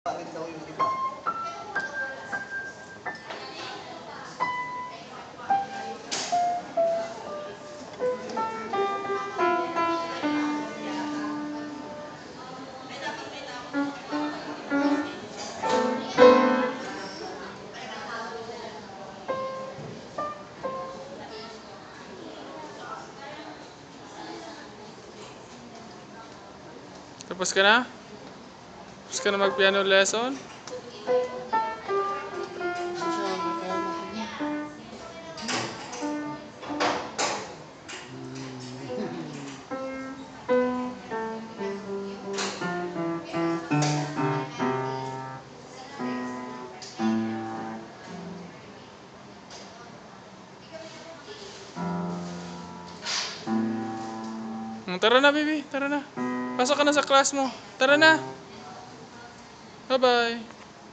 Bakit daw yung iba? Tapos ka na? Tapos ka na mag-piano lesson? Tara na, baby. Tara na. Pasok ka na sa class mo. Tara na. Bye-bye.